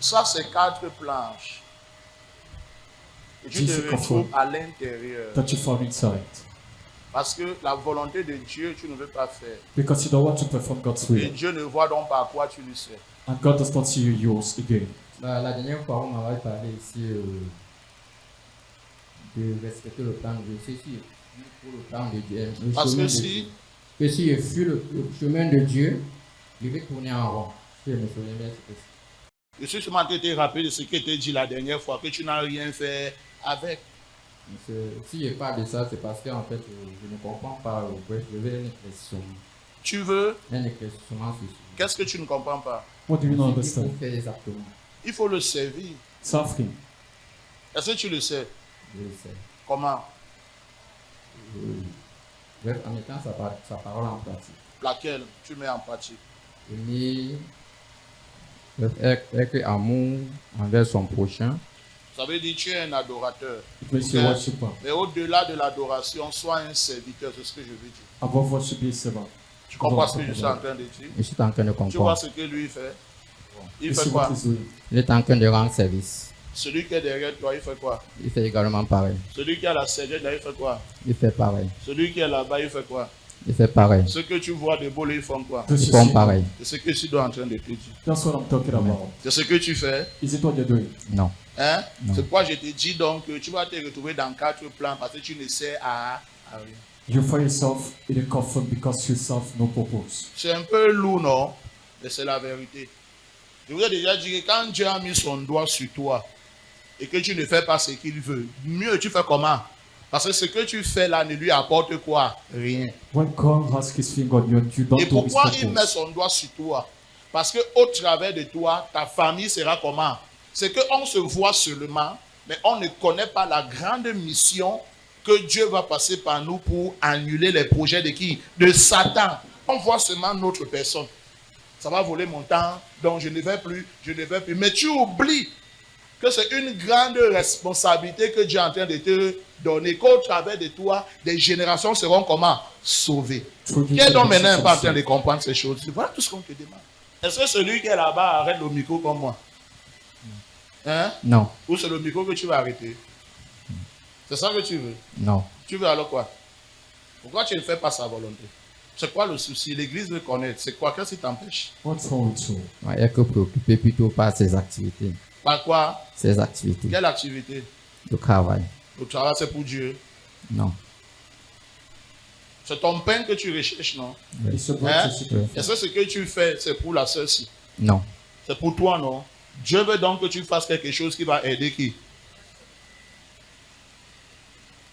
Ça, c'est 4 planches. Et tu te Jesus retrouves confirmed à l'intérieur. that you fall inside. Parce que la volonté de Dieu, tu ne veux pas faire. Because you don't want to perform God's Et will. Dieu ne voit donc pas à quoi tu lui sais. And God does not see you yours again. La dernière fois, on m'avait parlé ici de respecter le plan de Dieu. C'est sûr, pour le plan de Dieu. Parce que si, Que si je fuis le chemin de Dieu, je vais tourner en rond. Si je me souviens bien, c'est ça. je suis seulement en train de te rappeler de ce qui était dit la dernière fois, que tu n'as rien fait avec. Si je parle de ça, c'est parce qu'en fait, je ne comprends pas. Bref, je veux un éclaircissement. Tu veux, Un éclaircissement sur ce qu'est-ce que tu ne comprends pas? What do you not qu'il understand? faut faire exactement. Il faut le servir. Suffering. Est-ce que tu le sais? Je le sais. Comment? Bref, en mettant sa parole en pratique. Laquelle tu mets en pratique? Aimer, être amour envers son prochain. Ça veut dire que tu es un adorateur. It means you Ok? worship God. Mais au-delà de l'adoration, sois un serviteur, c'est ce que je veux dire. Above worship, be a servant. Tu comprends ce que je suis en train de dire? Je suis en train de Tu vois comprendre. ce que lui fait? Il You fait see quoi? what he's doing. Il est en train de rendre service. Celui qui est derrière toi, il fait quoi? Il fait également pareil. Celui qui a la serviette là, il fait quoi? Il fait pareil. Celui qui est là-bas, il fait quoi? Il fait pareil. Ce que tu vois de beau, ils font quoi? Does Ils you font see? pareil. C'est ce que je suis en train de te dire. That's what I'm talking about. C'est ce que tu fais. Is it what you're doing? Non. Hein? Non. C'est pourquoi je te dis donc que tu vas te retrouver dans 4 plans parce que tu ne sais à rien. You find yourself in a coffin because you serve no purpose. C'est un peu lourd, non? Mais c'est la vérité. Je vous ai déjà dit que quand Dieu a mis son doigt sur toi et que tu ne fais pas ce qu'il veut, mieux tu fais comment? Parce que ce que tu fais là ne lui apporte quoi? Rien. When God has his finger on you and you don't Et do his pourquoi il met purpose? son doigt sur toi? Parce que au travers de toi, ta famille sera comment? C'est qu'on se voit seulement, mais on ne connaît pas la grande mission que Dieu va passer par nous pour annuler les projets de qui? De Satan. On voit seulement notre personne. Ça va voler mon temps, donc je ne vais plus. Mais tu oublies que c'est une grande responsabilité que Dieu est en train de te donner, qu'au travers de toi, des générations seront comment? Sauvées. Qui est donc maintenant pas en train de comprendre ces choses? Voilà tout ce qu'on te demande. Est-ce que celui qui est là-bas arrête le micro comme moi? Hein? Non. Ou c'est le micro que tu vas arrêter? C'est ça que tu veux? Non. Tu veux alors quoi? Pourquoi tu ne fais pas sa volonté? C'est quoi le souci? L'église veut connaître. C'est quoi? Qu'est-ce qui t'empêche? What's wrong with you? Ouais, être préoccupé plutôt par ses activités. Par quoi? Ses activités. Quelle activité? Le travail. Le travail, c'est pour Dieu. Non. C'est ton pain que tu recherches, non? It's your Hein? breakfast. Est-ce que ce que tu fais, c'est pour la sœur-ci? Non. C'est pour toi, non? Dieu veut donc que tu fasses quelque chose qui va aider qui?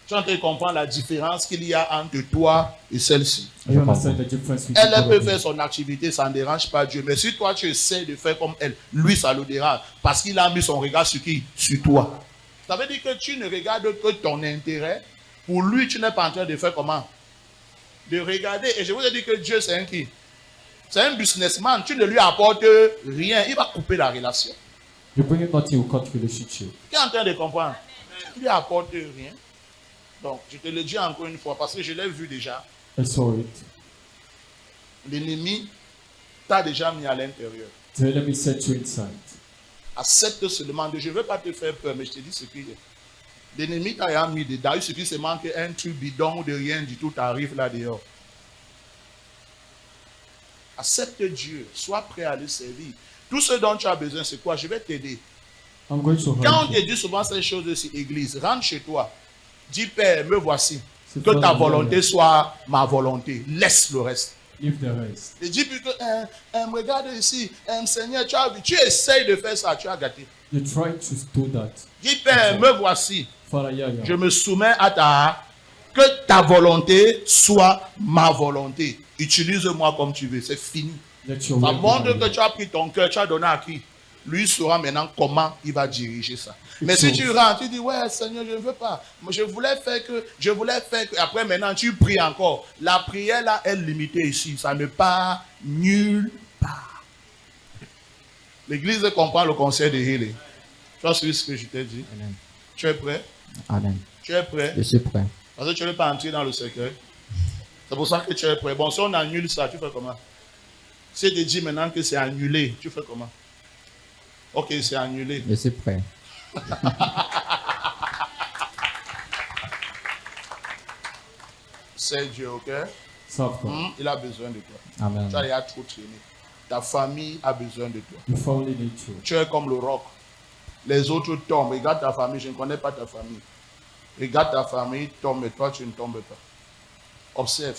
Tu es en train de comprendre la différence qu'il y a entre toi et celle-ci. You understand the difference between Elle peut God faire and son activité, ça ne dérange pas Dieu. Mais si toi, tu essaies de faire comme elle, lui, ça le dérange. Parce qu'il a mis son regard sur qui? Sur toi. Ça veut dire que tu ne regardes que ton intérêt. Pour lui, tu n'es pas en train de faire comment? De regarder. Et je vous ai dit que Dieu, c'est un qui? C'est un businessman. Tu ne lui apportes rien. Il va couper la relation. you bring nothing will cut relationship. Tu es en train de comprendre? Tu ne lui apportes rien. Donc, je te le dis encore une fois, parce que je l'ai vu déjà. I saw it. L'ennemi t'a déjà mis à l'intérieur. The enemy set you inside. Accepte seulement. Je ne veux pas te faire peur, mais je te dis ce qu'il y a. L'ennemi t'a mis dedans. Il suffit seulement qu'un truc bidon ou de rien du tout t'arrive là dehors. Accepte Dieu. Sois prêt à le servir. Tout ce dont tu as besoin, c'est quoi? Je vais t'aider. I'm going to Quand on help te you. dit souvent ces choses ici, église, rentre chez toi. Dis, Père, me voici. C'est Que pas ta la volonté manière. soit ma volonté. Laisse le reste. Leave the rest. Et dis plutôt, regarde ici, Seigneur, tu essayes de faire ça, tu as gâté. You try to do that. Dis, Père, me voici. Father, yeah, yeah. Je me soumets à que ta volonté soit ma volonté. Utilise-moi comme tu veux, c'est fini. Let your Ça will be montre my que will. tu as pris ton cœur, tu as donné à qui? Lui saura maintenant comment il va diriger ça. Mais si So- tu rentres, tu dis, ouais, Seigneur, je ne veux pas. Moi, je voulais faire que. Après, maintenant, tu pries encore. La prière, là, est limitée ici. Ça ne part nulle part. L'église comprend le conseil de healing. Tu as suivi ce que je t'ai dit? Amen. Tu es prêt? Amen. Tu es prêt? Je suis prêt. Parce que tu ne veux pas entrer dans le secret. C'est pour ça que tu es prêt. Bon, si on annule ça, tu fais comment? Si je te dis maintenant que c'est annulé, tu fais comment? Ok, c'est annulé. Je suis prêt. C'est Dieu, ok? Serve God. Il a besoin de toi. Amen. Tu as trop traîné. Ta famille a besoin de toi. Your family need you. Tu es comme le roc. Les autres tombent. Regarde ta famille. Je ne connais pas ta famille. Regarde ta famille tombe et toi, tu ne tombes pas. Observe.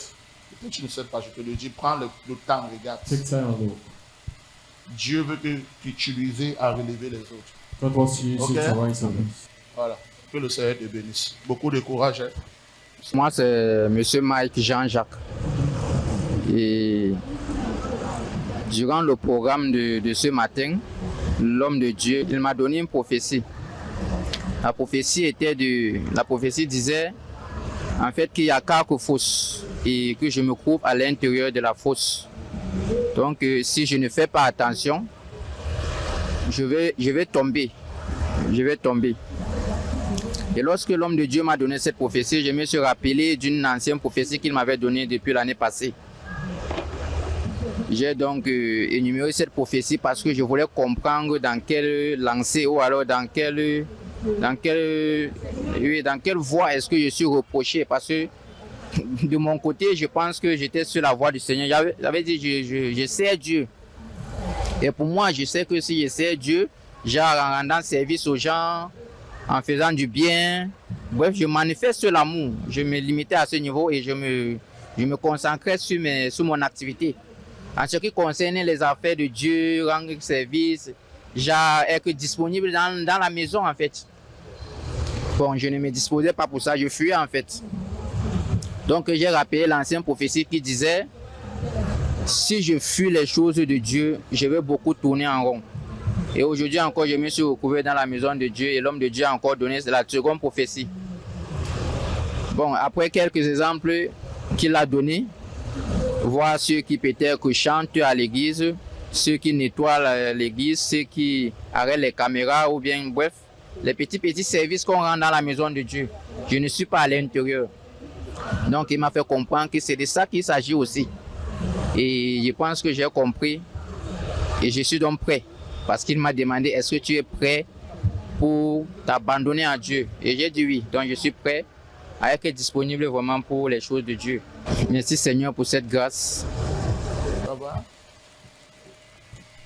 Peut-être tu ne sais pas, je te le dis. Prends le temps, regarde. Take time and look. Dieu veut t'utiliser à relever les autres. God wants to use you Okay. to rise others. Voilà. Que le Seigneur te bénisse. Beaucoup de courage. Hein? Moi, c'est Monsieur Mike Jean-Jacques. Et durant le programme de ce matin, l'homme de Dieu, il m'a donné une prophétie. La prophétie disait en fait qu'il y a 4 fosses et que je me trouve à l'intérieur de la fosse. Donc, si je ne fais pas attention, je vais tomber. Je vais tomber. Et lorsque l'homme de Dieu m'a donné cette prophétie, je me suis rappelé d'une ancienne prophétie qu'il m'avait donnée depuis l'année passée. J'ai donc énuméré cette prophétie parce que je voulais comprendre dans quelle lancée ou alors dans quelle voie est-ce que je suis reproché. Parce que de mon côté, je pense que j'étais sur la voie du Seigneur. J'avais dit, je sers Dieu. Et pour moi, je sais que si je sers Dieu, genre en rendant service aux gens, en faisant du bien, bref, je manifeste l'amour. Je me limitais à ce niveau et je me concentrais sur mon activité. En ce qui concerne les affaires de Dieu, rendre service, genre être disponible dans la maison en fait. Bon, je ne me disposais pas pour ça, je fuyais en fait. Donc j'ai rappelé l'ancienne prophétie qui disait, si je fuis les choses de Dieu, je vais beaucoup tourner en rond. Et aujourd'hui encore, je me suis retrouvé dans la maison de Dieu et l'homme de Dieu a encore donné la seconde prophétie. Bon, après quelques exemples qu'il a donnés, voir ceux qui peut-être chantent à l'église, ceux qui nettoient l'église, ceux qui arrêtent les caméras ou bien, bref, les petits services qu'on rend dans la maison de Dieu. Je ne suis pas à l'intérieur. Donc, il m'a fait comprendre que c'est de ça qu'il s'agit aussi. Et je pense que j'ai compris et je suis donc prêt. Parce qu'il m'a demandé, est-ce que tu es prêt pour t'abandonner à Dieu? Et j'ai dit oui, donc je suis prêt à être disponible vraiment pour les choses de Dieu. Merci Seigneur pour cette grâce. Ça va?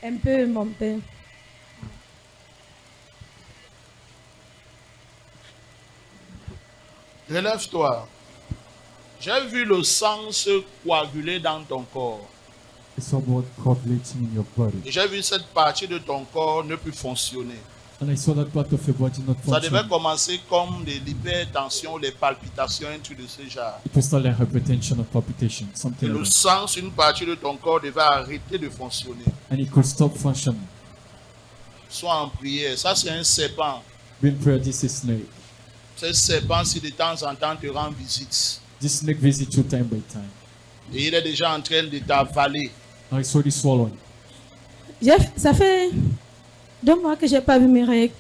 Un peu, mon père. Relève-toi. J'ai vu le sang se coaguler dans ton corps. I saw blood coagulating in your body. Et j'ai vu cette partie de ton corps ne plus fonctionner. And I saw that part of your body not Ça devait function. commencer comme des l'hypertension, les palpitations, un truc de ce genre. It was start like hypertension or palpitation, Et something le like that. sang sur une partie de ton corps devait arrêter de fonctionner. And it could stop functioning. Sois en prière. Ça, c'est un serpent. Be in prayer, this is snake. Ce serpent, si de temps en temps te rend visite, This snake visits you time by time. et il est déjà en train de t'avaler. I saw this swallowing. Ça fait 2 mois que je n'ai pas vu mes règles.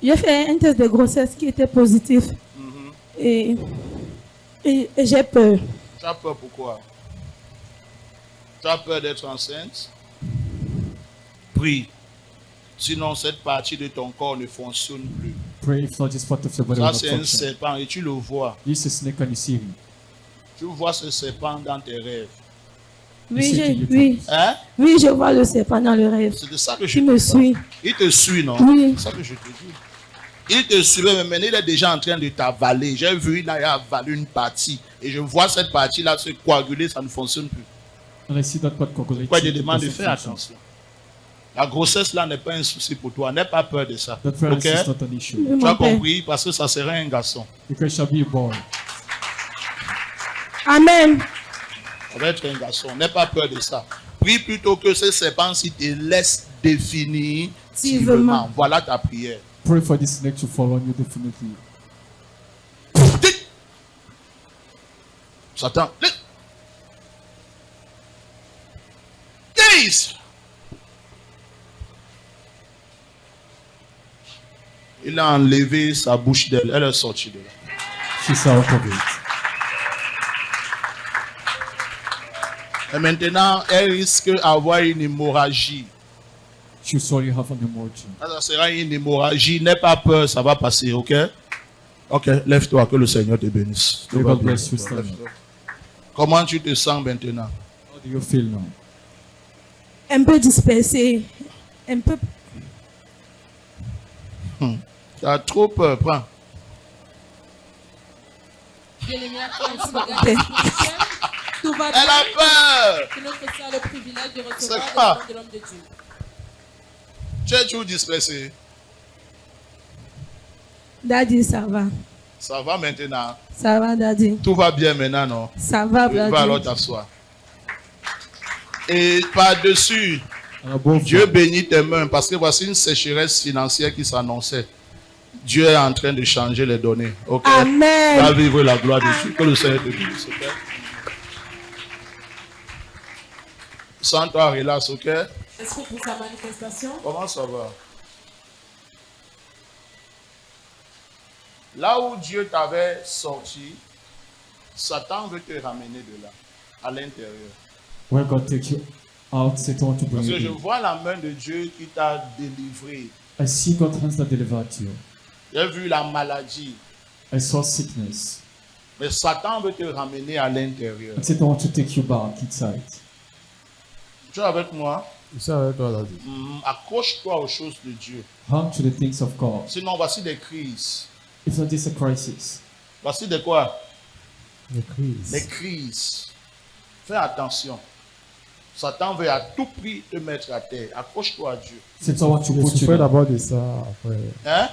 J'ai fait un test de grossesse qui était positif. Et j'ai peur. Tu as peur pourquoi? Tu as peur d'être enceinte? Prie. Sinon, cette partie de ton corps ne fonctionne plus. Pray if not this part of your body will Ça, not c'est un function. serpent et tu le vois. This is snake and you see him. Tu vois ce serpent dans tes rêves. Oui, Hein? oui, je vois le serpent dans le rêve. C'est de ça que je Il te me parle. suit. Il te suit, non? Oui. C'est ça que je te dis. Il te suivait, mais maintenant il est déjà en train de t'avaler. J'ai vu, il a avalé une partie. Et je vois cette partie-là se coaguler, ça ne fonctionne plus. And I see that part coagulating. Pourquoi je it demande de doesn't faire function. attention? La grossesse là n'est pas un souci pour toi. N'aie pas peur de ça. That violence Ok? is not an issue. Oui, Tu as mon père. compris? Parce que ça serait un garçon. Because it shall be a boy. Amen. Ça va être un garçon. N'aie pas peur de ça. Prie plutôt que ce serpent-ci te laisse définitivement. Voilà ta prière. Pray for this snake to follow you definitely. Satan. Gaze. Il a enlevé sa bouche d'elle. Elle est sortie de là. She's out of it. Et maintenant, elle risque d'avoir une hémorragie. you slowly have an hemorrhage. Ça sera une hémorragie. N'aie pas peur, ça va passer, ok? Ok, lève-toi, que le Seigneur te bénisse. May God bless you, stand up. Comment tu te sens maintenant? How do you feel now? Un peu dispersé, un peu. Tu as trop peur, prends. Bien-aimé, après un bagage spirituel, tout va Elle a bien. peur. Que notre sœur a le privilège de C'est recevoir quoi? le nom de l'homme de Dieu. Tu es toujours dispersé. Daddy, ça va. Ça va maintenant. Ça va, Daddy. Tout va bien maintenant, non? Ça va, Tu vas alors Daddy. t'asseoir. Et par-dessus, And above Dieu that, bénit tes mains parce que voici une sécheresse financière qui s'annonçait. Dieu est en train de changer les données. Ok? Va Amen. vivre la gloire de Dieu. Que le Seigneur te bénisse. Ok? Sens-toi relax, ok? Est-ce que pour sa manifestation, Comment ça va? Là où Dieu t'avait sorti, Satan veut te ramener de là, à l'intérieur. where God takes you out, Satan want to bring Parce you que je in. vois la main de Dieu qui t'a délivré. I see God's hands that delivered you. J'ai vu la maladie. I saw sickness. Mais Satan veut te ramener à l'intérieur. And Satan want to take you back inside. Tu es avec moi? Je suis avec toi, Daddy. Accroche-toi aux choses de Dieu. Hang to the things of God. Sinon, voici des crises. If not this a crisis, Voici des quoi? Les crises. Des crises. Fais attention. Satan veut à tout prix te mettre à terre. Accroche-toi à Dieu. Satan want to Je put you souffrais down. d'abord de ça, après. Hein?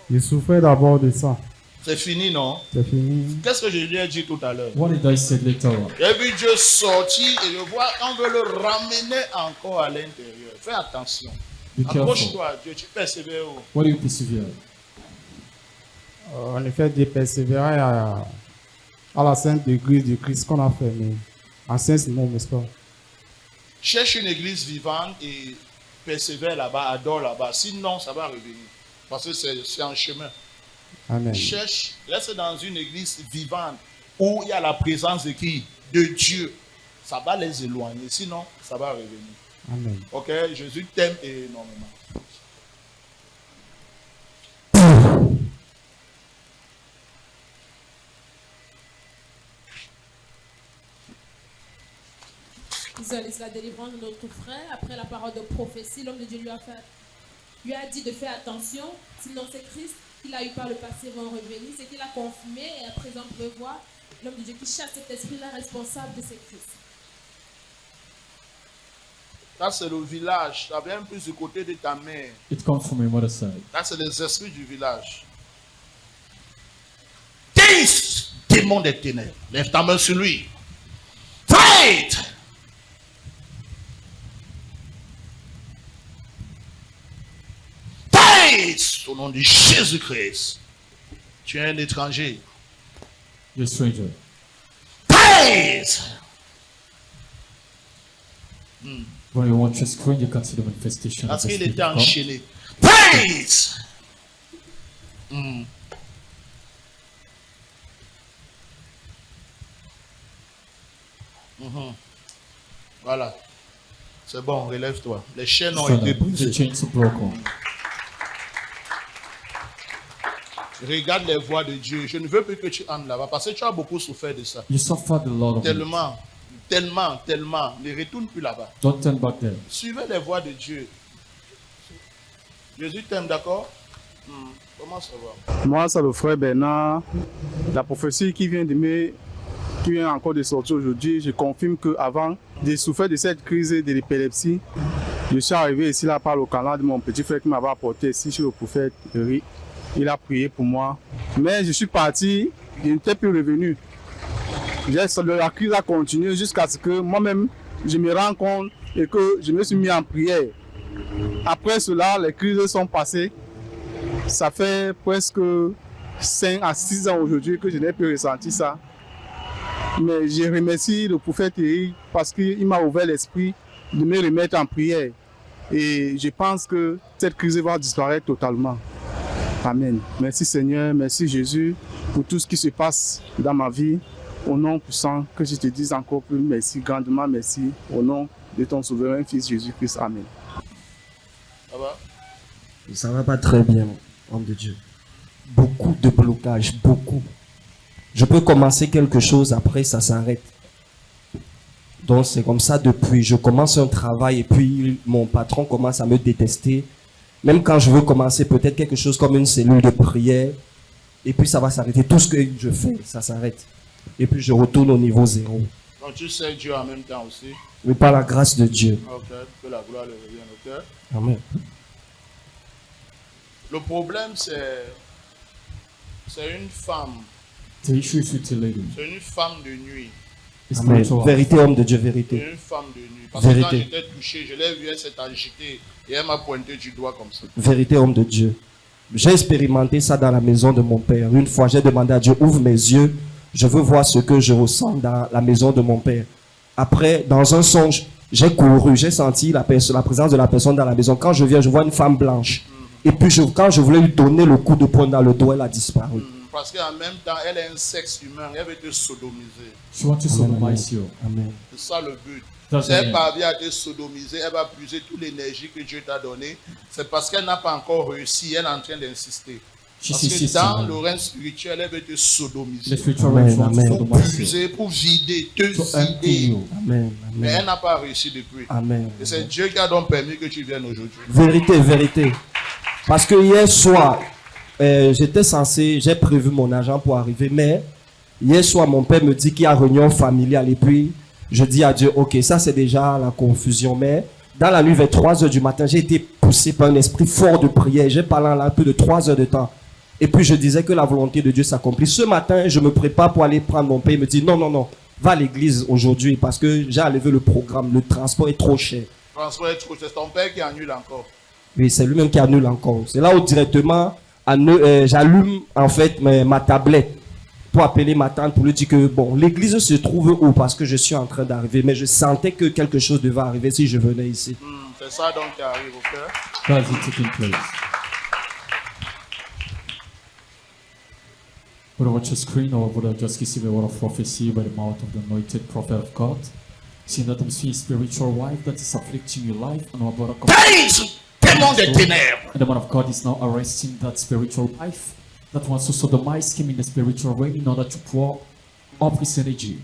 Je souffrais d'abord de ça. C'est fini, non? C'est fini. Qu'est-ce que je lui ai dit tout à l'heure? What did I say later on? J'ai vu Dieu sortir et je vois qu'on veut le ramener encore à l'intérieur. Fais attention. Be careful. Accroche-toi à Dieu. Tu persévères. What do you persevere? En effet, de persévérer à la Sainte Église de Christ qu'on a fermée. En Saint-Simon, n'est-ce pas? Cherche une église vivante et persévère là-bas, adore là-bas. Sinon, ça va revenir. Parce que c'est en chemin. Amen. Cherche, reste dans une église vivante où il y a la présence de qui? De Dieu. Ça va les éloigner. Sinon, ça va revenir. Amen. Ok? Jésus t'aime énormément. visualise la délivrance de notre frère après la parole de prophétie. L'homme de Dieu lui a dit de faire attention, sinon c'est Christ qu'il a eu par le passé vont revenir. C'est qu'il a confirmé et à présent vous pouvez voir l'homme de Dieu qui chasse cet esprit-là responsable de ces Christ. Ça, c'est le village. Ça vient plus du côté de ta mère. It comes from your mother's side. Ça, c'est les esprits du village. Taste, démon des ténèbres. Lève ta main sur lui. Fight! Fight! Au nom de Jésus-Christ. Tu es un étranger. You're a stranger. Fight! When you want to screen, you can see the manifestation of Parce the qu'il Spirit était of God. enchaîné. Fight! Voilà. C'est bon, relève-toi. Les chaînes ont Stand été up. The brisées. chains are broken. Regarde les voies de Dieu. Je ne veux plus que tu entres là-bas parce que tu as beaucoup souffert de ça. You suffered a lot of it. Tellement, tellement, tellement. Ne retourne plus là-bas. Don't turn back there. Suivez les voies de Dieu. Jésus t'aime, d'accord? Comment ça va? Moi, c'est le frère Bernard. La prophétie qui vient encore de sortir aujourd'hui, je confirme qu'avant de souffrir de cette crise de l'épilepsie, je suis arrivé ici là par le canal de mon petit frère qui m'avait apporté ici chez le prophète Eric. Il a prié pour moi. Mais je suis parti, je n'étais plus revenu. La crise a continué jusqu'à ce que moi-même, je me rends compte et que je me suis mis en prière. Après cela, les crises sont passées. Ça fait presque 5 à 6 ans aujourd'hui que je n'ai plus ressenti ça. Mais je remercie le prophète Eric parce qu'il m'a ouvert l'esprit de me remettre en prière. Et je pense que cette crise va disparaître totalement. Amen. Merci Seigneur, merci Jésus pour tout ce qui se passe dans ma vie. Au nom puissant, que je te dise encore plus merci, grandement merci. Au nom de ton souverain Fils Jésus-Christ. Amen. va? Ça va pas très bien, homme de Dieu. Beaucoup de blocages, beaucoup. Je peux commencer quelque chose, après ça s'arrête. Donc c'est comme ça depuis. Je commence un travail et puis mon patron commence à me détester. Même quand je veux commencer peut-être quelque chose comme une cellule de prière, et puis ça va s'arrêter. Tout ce que je fais, ça s'arrête. Et puis je retourne au niveau zéro. Donc tu sais Dieu en même temps aussi. Mais par la grâce de Dieu. Ok, que la gloire lui revienne, ok? Amen. Le problème c'est une femme. The issue is with the lady. C'est une femme de nuit. It's Amen. spiritual. Vérité, homme de Dieu, C'est vérité. une femme de nuit. Parce que quand Vérité. j'étais touché, je l'ai vue, elle s'est agitée et elle m'a pointé du doigt comme ça. Vérité, homme de Dieu. J'ai expérimenté ça dans la maison de mon père. Une fois, j'ai demandé à Dieu, ouvre mes yeux. Je veux voir ce que je ressens dans la maison de mon père. Après, dans un songe, j'ai couru, j'ai senti la présence de la personne dans la maison. Quand je viens, je vois une femme blanche. Et puis, quand je voulais lui donner le coup de poing dans le doigt, elle a disparu. Parce qu'en même temps, elle est un sexe humain, elle veut te sodomiser. She wants to sodomize you. Amen. C'est ça le but. That's Si elle the end. parvient à te sodomiser, elle va puiser toute l'énergie que Dieu t'a donnée. C'est parce qu'elle n'a pas encore réussi, elle est en train d'insister. She Parce que sees dans it. le règne spirituel, elle veut te The sodomiser. spiritual Amen, realm wants amen. to sodomize you. Puiser pour vider, te To empty vider. you. Amen. Mais elle Amen. n'a pas réussi depuis. Amen. Et c'est Dieu qui a donc permis que tu viennes aujourd'hui. Vérité, vérité. Parce que hier soir, j'ai prévu mon argent pour arriver, mais hier soir, mon père me dit qu'il y a réunion familiale et puis je dis à Dieu, ok, ça c'est déjà la confusion, mais dans la nuit vers 3 heures du matin, j'ai été poussé par un esprit fort de prière. J'ai parlé là un peu de 3 heures de temps. Et puis je disais que la volonté de Dieu s'accomplit. Ce matin, je me prépare pour aller prendre mon père. Il me dit, non, non, non, va à l'église aujourd'hui parce que j'ai enlevé le programme. Le transport est trop cher. François, c'est ton père qui annule encore. Oui, c'est lui-même qui annule encore. C'est là où directement, j'allume en fait ma tablette pour appeler ma tante pour lui dire que bon, l'église se trouve où parce que je suis en train d'arriver. Mais je sentais que quelque chose devait arriver si je venais ici. C'est ça donc qui arrive, ok? That's it taking place. Would I watch a screen or would I just receive a word of prophecy by the mouth of the anointed prophet of God? Seeing that I'm seeing spiritual wife that is afflicting your life and our brother Démon des ténèbres. and the man of God is now arresting that spiritual wife that wants to sodomize him in the spiritual realm in order to pour up his energy.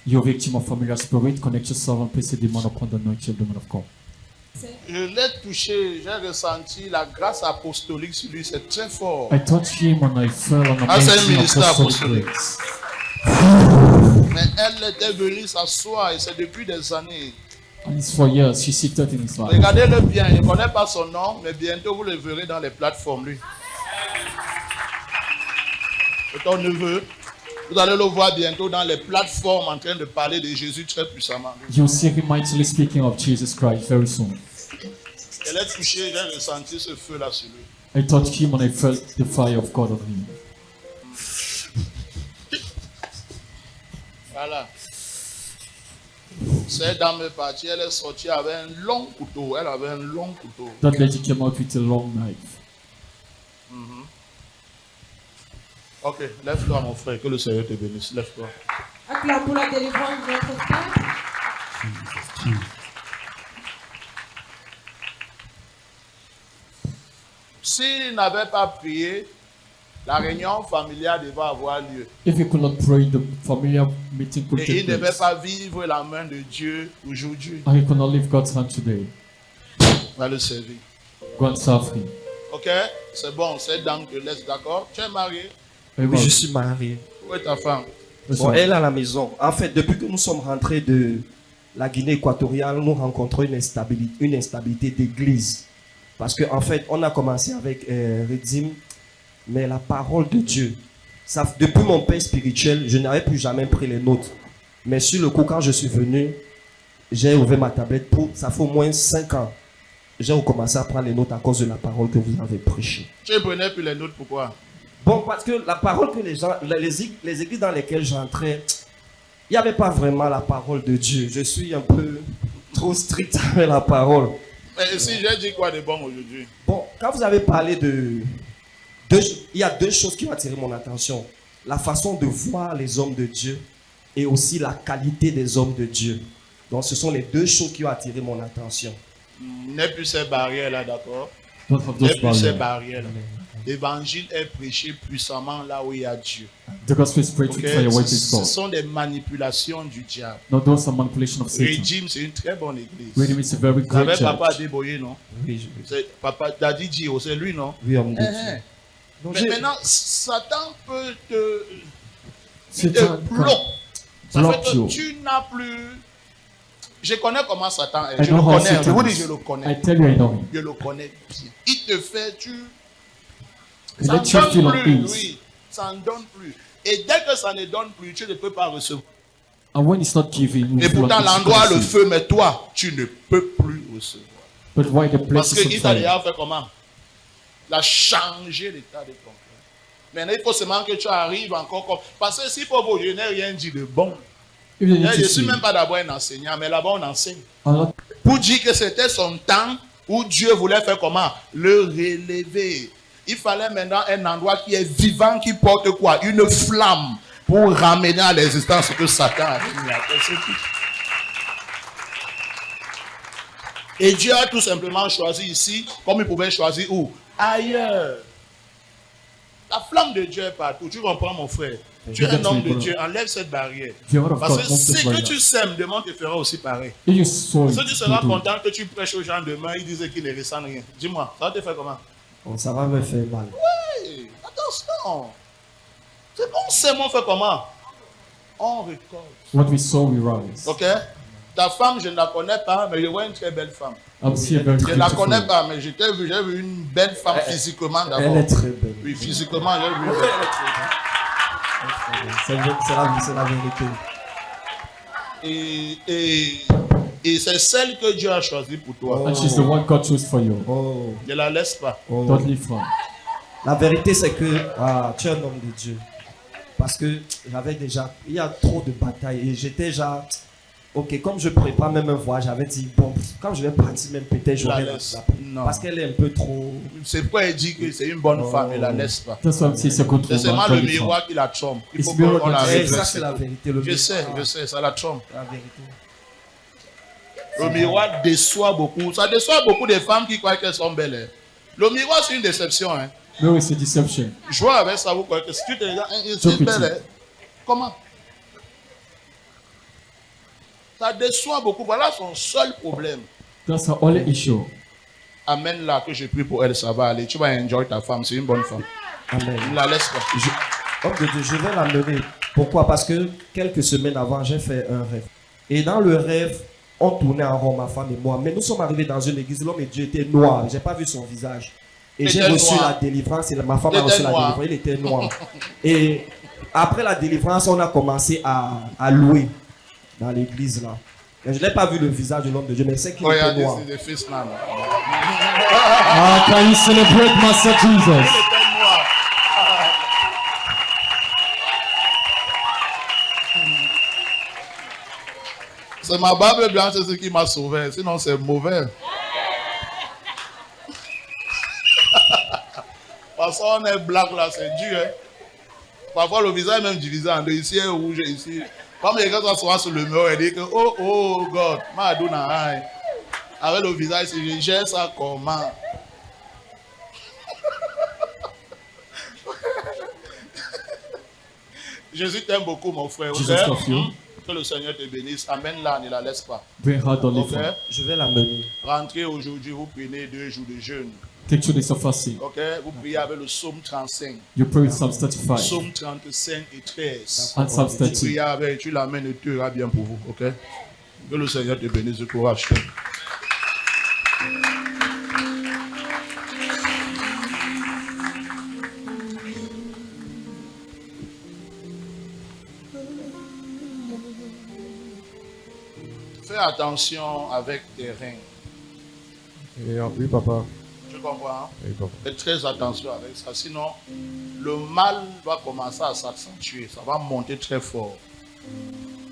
You're a victim of familiar spirit, connect yourself and place the demon upon the anointed man of God. Je l'ai touché, j'ai ressenti la grâce apostolique sur lui, c'est très fort. I touched him and I fell on the Ah, c'est un anointing ministère apostolic apostolique. grace. Mais elle était venue s'asseoir et c'est depuis des années. And it's for years she seated in his life. Regardez-le bien, je ne connais pas son nom, mais bientôt vous le verrez dans les plateformes, lui. C'est ton neveu. Vous allez le voir bientôt dans les plateformes en train de parler de Jésus très puissamment. You'll see him mightily speaking of Jesus Christ very soon. Elle est touchée, j'ai ressenti ce feu-là sur lui. I touched him and I felt the fire of God on him. Voilà. Cette dame est partie, elle est sortie avec un long couteau. Elle avait un long couteau. That lady came out with a long knife. Ok, lève-toi mon frère, que le Seigneur te bénisse. Lève-toi. Acclame pour la délivrance de notre frère. S'il n'avait pas prié, la réunion familiale devait avoir lieu. If you could not pray, the familiar meeting could Et take il ne devait place. pas vivre la main de Dieu aujourd'hui. And you could not leave God's hand today. Va le servir. Go and serve him. Ok, c'est bon, cette dame te laisse, d'accord? Tu es marié? Amen. Je suis marié. Où est ta femme? Bon, elle est à la maison. En fait, depuis que nous sommes rentrés de la Guinée équatoriale, nous rencontrons une instabilité d'église. Parce qu'en fait, on a commencé avec Redim, mais la parole de Dieu, ça, depuis mon père spirituel, je n'avais plus jamais pris les notes. Mais sur le coup, quand je suis venu, j'ai ouvert ma tablette ça fait au moins 5 ans. J'ai recommencé à prendre les notes à cause de la parole que vous avez prêchée. Tu ne prenais plus les notes, pourquoi? Bon, parce que la parole que les gens, les églises dans lesquelles j'entrais, il n'y avait pas vraiment la parole de Dieu. Je suis un peu trop strict avec la parole. Mais si j'ai dit quoi de bon aujourd'hui? Bon, quand vous avez parlé il y a 2 choses qui ont attiré mon attention. La façon de voir les hommes de Dieu et aussi la qualité des hommes de Dieu. Donc ce sont les deux choses qui ont attiré mon attention. N'est plus ces barrières là, d'accord? Don't have N'est those plus ces barriers. barrières là. L'évangile est prêché puissamment là où il y a Dieu. The gospel is preached Ok? with fire where it is Ce God. sont des manipulations du diable. No, those are manipulation of Satan. Régime, c'est une très bonne église. Redeem is a very Vous great savez, papa church. Adeboye, non? Oui, C'est papa Daddy Dio, c'est lui, non? oui, homme de Eh, Dieu. eh. Donc, Mais j'ai- maintenant, Satan peut te Satan bloque. Ça block fait que you. tu n'as plus. Je connais comment Satan est. I Je le know how connais. Je Satan vous dis, is. je le I connais. tell you, I know him. Je le connais bien. Il te fait, tu. He Ça ne lets you feel donne at plus, ease. oui. Ça ne donne plus. Et dès que ça ne donne plus, tu ne peux pas recevoir. And when it's not giving, you Et feel pourtant, like it's l'endroit a le receive. feu, mais toi, tu ne peux plus recevoir. But why the place Parce is on qu'il t'a fire? déjà fait comment? Il a changé l'état de ton cœur. Maintenant, il faut seulement que tu arrives encore comme. Parce que s'il faut, je n'ai rien dit de bon. If you need Je to ne suis see, même pas d'abord un enseignant, mais là-bas, on enseigne. Allah, Pour dire que c'était son temps où Dieu voulait faire comment? Le relever. Il fallait maintenant un endroit qui est vivant, qui porte quoi? Une flamme pour ramener à l'existence ce que Satan a mis là. C'est tout. Et Dieu a tout simplement choisi ici, comme il pouvait choisir où? Ailleurs. La flamme de Dieu est partout. Tu comprends, mon frère? Tu es un homme de Dieu. Enlève cette barrière. the word of Parce God que wants ce to que fire. tu sèmes, demande te fera aussi pareil. If you sow it, Si tu seras you do. content que tu prêches aux gens demain, ils disent qu'ils ne ressentent rien. Dis-moi, ça va te faire comment? Bon, ça va me faire mal. Hey, attention. C'est bon, c'est mon fait comment? On récolte. What we sow, we rise. Ok? Ta femme, je ne la connais pas, mais je vois une très belle femme. I'm see a very Je ne la beautiful. connais pas, mais j'ai vu une belle femme physiquement Elle d'abord. est très belle. Oui, physiquement, j'ai vu une belle C'est la vérité. Et c'est celle que Dieu a choisie pour toi. And she's the one God chose for you. Oh, Ne la laisse pas. oh. Don't leave her. La vérité, c'est que tu es un homme de Dieu. Parce que j'avais déjà. Il y a trop de batailles. Et j'étais déjà. Ok, comme je prépare même un voyage, j'avais dit, bon, quand je vais partir, même peut-être, j'aurai La laisse. Non. Parce qu'elle est un peu trop. C'est pourquoi il dit que c'est une bonne femme, ne la laisse pas. That's why I'm saying it's a good C'est woman. seulement Don't le leave her. miroir qui la trompe. Il It's faut mirror qu'on la that- Eh, ça, redresse. c'est la vérité. Le Je sais, ça la trompe. La vérité. Le miroir déçoit beaucoup. Ça déçoit beaucoup de femmes qui croient qu'elles sont belles. Hein. Le miroir, c'est une déception. Hein. No, it's a deception. Jouer avec ça, vous croyez que si tu te regardes, hein, So c'est belle. petit. Hein. Comment? Ça déçoit beaucoup. Voilà son seul problème. That's her only issue. Amène-la que je prie pour elle, ça va aller. Tu vas enjoy ta femme, c'est une bonne femme. Amen. Ne la laisse pas. Homme de Dieu, je vais l'amener. Pourquoi? Parce que quelques semaines avant, j'ai fait un rêve. Et dans le rêve, on tournait en rond, ma femme et moi. Mais nous sommes arrivés dans une église, l'homme de Dieu était noir. Je n'ai pas vu son visage. Et Il j'ai était reçu noir. la délivrance. Et ma femme Il a reçu était la noir. délivrance. Il était noir. Et après la délivrance, on a commencé à louer dans l'église là. Mais je n'ai pas vu le visage de l'homme de Dieu, mais c'est qu'il était Regardez, noir. c'est des fils là. Ah, can you celebrate Master Jesus? Il était noir. C'est ma barbe blanche, c'est ce qui m'a sauvé. Sinon, c'est mauvais. Parce qu'on est black là, c'est dur. Hein? Parfois, le visage est même divisé en deux. Ici est rouge, ici. Comme les gars s'assoient sur le mur et disent que oh God, Madonna, avec le visage, je gère ça comment? Jésus t'aime beaucoup, mon frère. Jesus ok? loves you. Que le Seigneur te bénisse. Amène-la, ne la laisse pas. Bring her, don't leave Ok? her. Je vais l'amener. Rentrez aujourd'hui, vous prenez 2 jours de jeûne. Take 2 days of fasting. Ok? Vous priez avec le psaume 35, You pray with Psalm 35 psaume 35 et 13. and Psalm Tu 30. pries avec, tu l'amènes et tout ira bien pour vous. Ok? Que le Seigneur te bénisse de courage. Fais attention avec tes reins. Oui, papa. Tu comprends? Hein? Oui, papa. Fais très attention avec ça. Sinon, le mal va commencer à s'accentuer. Ça va monter très fort.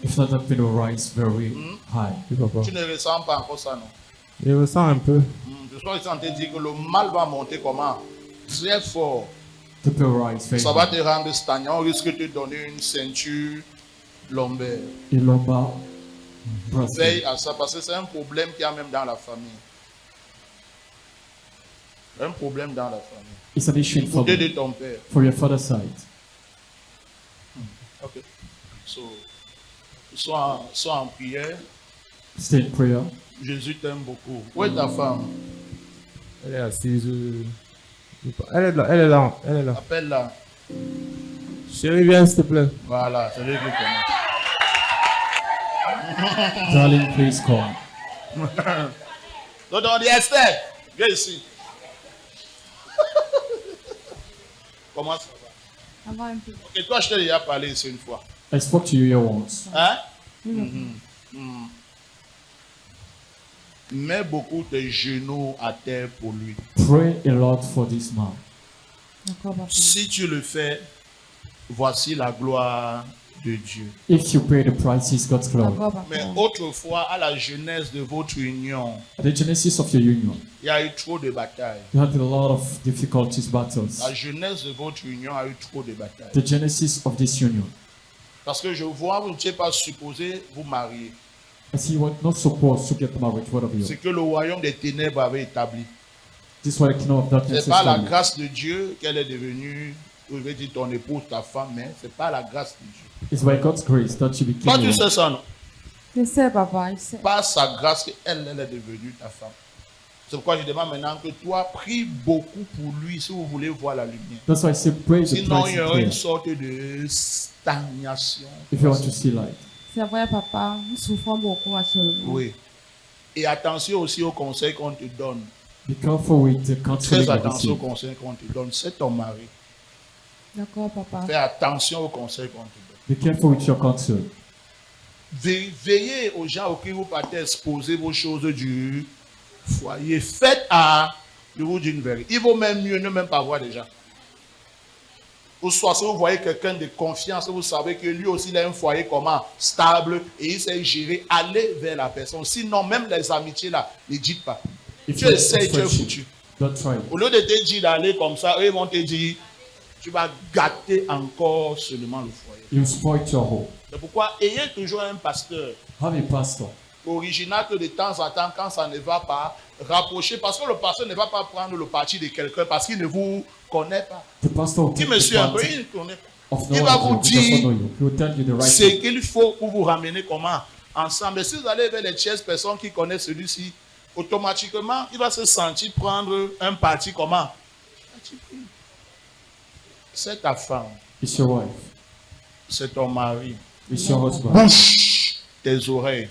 If not, that pain will rise very high. Oui, papa. Tu ne ressens pas encore ça, non? Je ressens un peu. Je suis en train de te dire que le mal va monter comment? Très fort. The pain will rise very Ça va high. te rendre stagnant. On risque de te donner une ceinture lombaire. A lumbar. Brother, Veille à ça parce que c'est un problème qu'il y a même dans la famille. Un problème dans la famille. it's an issue in Du côté de family. ton père. For your father's side. Ok. So, sois en prière. Stay in prayer. Jésus t'aime beaucoup. Où est ta femme? Elle est assise. Elle est là, elle est là, elle est là. Appelle-la. Chérie, viens s'il te plaît. Voilà, c'est lui qui connaît. Darling, please come. Donc on dit Esther, viens ici. Comment ça va? Ça va un peu. Ok, toi je t'ai déjà parlé ici une fois. I spoke to you here once. Hein? Mets beaucoup tes genoux à terre pour lui. Pray a lot for this man. D'accord, papa. Si tu le fais, voici la gloire de Dieu. If you pay the price, is God's glory. D'accord, papa. Mais autrefois, à la genèse de votre union, At the genesis of your union, il y a eu trop de batailles. you had a lot of difficulties, battles. La genèse de votre union a eu trop de batailles. The genesis of this union. Parce que je vois, vous n'étiez pas supposé vous marier. I see you were not supposed to get married, what of you? C'est que le royaume des ténèbres avait établi. This is what the kingdom of darkness C'est is pas la for you. grâce de Dieu qu'elle est devenue, je vais dire ton épouse, ta femme, mais c'est pas la grâce de Dieu. It's by God's grace that you Toi, became tu sais ça, non? Je sais, papa, je sais. Par sa grâce qu'elle elle est devenue ta femme. C'est pourquoi je demande maintenant que toi, prie beaucoup pour lui si vous voulez voir la lumière. That's why I say pray the Sinon, price il y in aura prayer une sorte de stagnation. if you want to see light. C'est vrai, papa. Nous souffrons beaucoup actuellement. Oui. Et attention aussi aux conseils qu'on te donne. Be careful with the counseling Très you attention aux receive. conseils qu'on te donne. C'est ton mari. D'accord, papa. Fais attention aux conseils qu'on te donne. Be careful with your counsel. Veillez aux gens auxquels vous partez exposer vos choses du foyer. Faites à, je vous dis une vérité. Il vaut même mieux ne même pas voir des gens. Ou soit si vous voyez quelqu'un de confiance, vous savez que lui aussi il a un foyer comment stable et il sait gérer, allez vers la personne. Sinon, même les amitiés là, ne dites pas. If Tu you essayes, tu es friendship, foutu. don't try it. Au lieu de te dire d'aller comme ça, eux ils vont te dire, tu vas gâter encore seulement le foyer. You spoil your home. C'est pourquoi ayez toujours un pasteur Have a pastor. original que de temps en temps, quand ça ne va pas, rapprocher, parce que le pasteur ne va pas prendre le parti de quelqu'un parce qu'il ne vous connaît pas. The pastor will Qui take me the suit un peu, part il ne connaît pas. of no Il va one vous of you. He doesn't know dire you. He will tell you the right ce thing. qu'il faut pour vous ramener comment ensemble. Et si vous allez vers les tierces personnes qui connaissent celui-ci, automatiquement, il va se sentir prendre un parti comment. C'est ta femme, It's your wife. c'est ton mari. It's your husband. Bouche tes oreilles,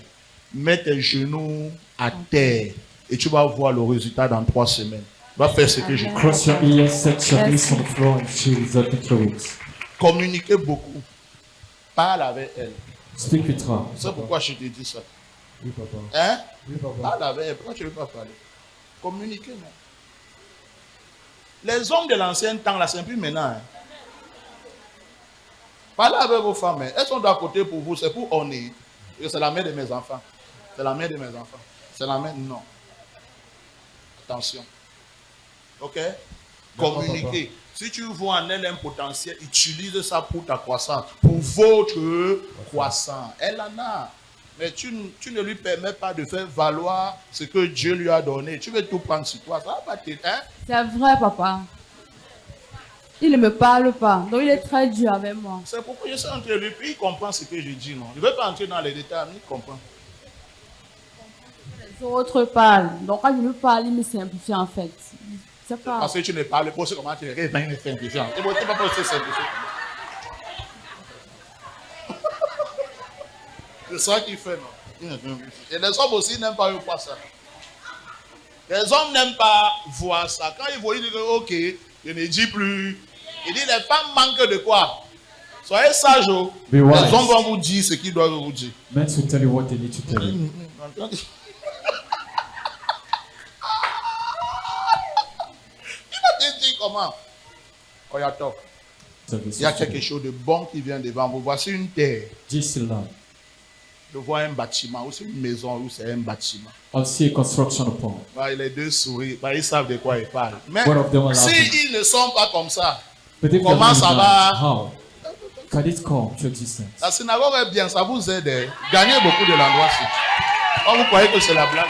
mets tes genoux à terre et tu vas voir le résultat dans 3 semaines. Va faire ce que je dis. Cross your ears, set your knees on the floor and see the result afterwards. Communiquez beaucoup. Parle avec elle. Speak with her. C'est pourquoi je te dis ça. Oui, papa. Hein? Oui, papa. Parle avec elle. Pourquoi tu ne veux pas parler? Communiquez, non? Les hommes de l'ancien temps, là, c'est plus maintenant. Hein? Parlez avec vos femmes. Elles sont d'à côté pour vous. C'est pour honner. C'est la mère de mes enfants. C'est la mère de mes enfants. C'est la mère. Non. Attention. Ok? Communiquez. Si tu vois en elle un potentiel, utilise ça pour ta croissance. Pour votre croissance. Elle en a. Mais tu ne lui permets pas de faire valoir ce que Dieu lui a donné. Tu veux tout prendre sur toi. Ça va pas t'aider. Hein? C'est vrai, papa. Il ne me parle pas. Donc, il est très dur avec moi. C'est pourquoi je suis entre lui. Puis il comprend ce que je dis. Non? Je ne veux pas entrer dans les détails, mais il comprend. Les autres parlent. Donc, quand je lui parle, il me simplifie en fait. C'est pas. Parce que tu ne parles pas, c'est comment tu es bien simplifiant. Tu ne peux pas se simplifier. C'est ça qu'il fait, non? Et les hommes aussi n'aiment pas voir ça. Les hommes n'aiment pas voir ça. Quand ils voient, ils disent ok, je ne dis plus. Il dit les femmes manquent de quoi? Soyez sages. Oh. Be Les wise. hommes vont vous dire ce qu'ils doivent vous dire. Men will tell you what they need to tell you. Il va te dire comment? Oh, il y a top. Il y a quelque chose de bon qui vient devant vous. Voici une terre. Just love. Je vois un bâtiment, ou c'est une maison, ou c'est un bâtiment. I'll see a construction upon. Bah, les deux sourient, bah, ils savent de quoi ils parlent. Mais One of them are laughing. s'ils ne sont pas comme ça, But if comment they're ça not va? nice, how? Can it come to existence? La synagogue est bien, ça vous aide. Gagnez beaucoup de l'endroit. Oh, vous croyez que c'est la blague?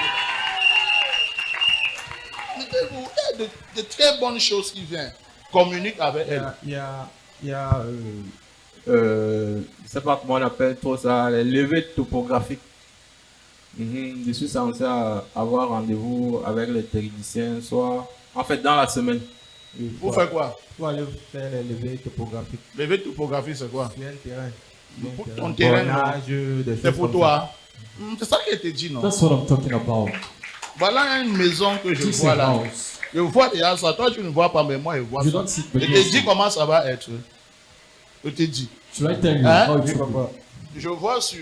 Il y a de très bonnes choses qui viennent. Communique avec elle. Il y a je sais pas comment on appelle trop ça, les levées topographiques. Je suis censé avoir rendez-vous avec les techniciens, soit en fait dans la semaine. Vous faites quoi? Pour aller faire les levées topographiques. Levée topographique, c'est quoi? Sur un terrain. Pour ton terrain, c'est pour toi. C'est ça qui était dit, non? That's what I'm talking about. Voilà une maison que je This vois là. house. Je vois déjà ça. Toi, tu ne vois pas, mais moi, je vois You ça. don't see Je te dis comment ça va être. Je te dis. Should I tell you Hein? how it will be? Je vois sur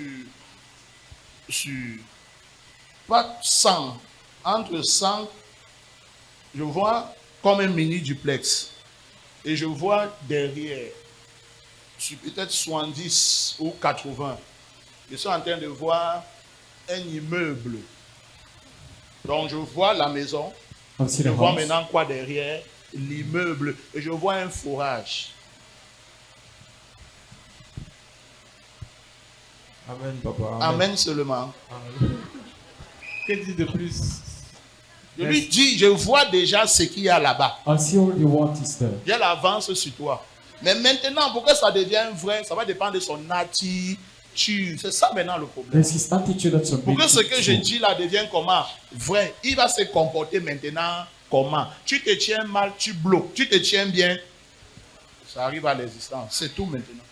pas 100, entre 100, je vois comme un mini duplex. Et je vois derrière, sur peut-être 70 ou 80, je suis en train de voir un immeuble. Donc je vois la maison, I see je the vois house. maintenant quoi derrière, l'immeuble, et je vois un forage. Amen, papa. Amen seulement. Amen. Que dit de plus? Je lui dis, je vois déjà ce qu'il y a là-bas. I see already what is there. Il y a l'avance sur toi. Mais maintenant, pour que ça devienne vrai, ça va dépendre de son attitude. C'est ça maintenant le problème. There's his attitude that's a Pour big que ce que je issue. dis là devienne comment? Vrai. Il va se comporter maintenant comment? Tu te tiens mal, tu bloques. Tu te tiens bien, ça arrive à l'existence. C'est tout maintenant.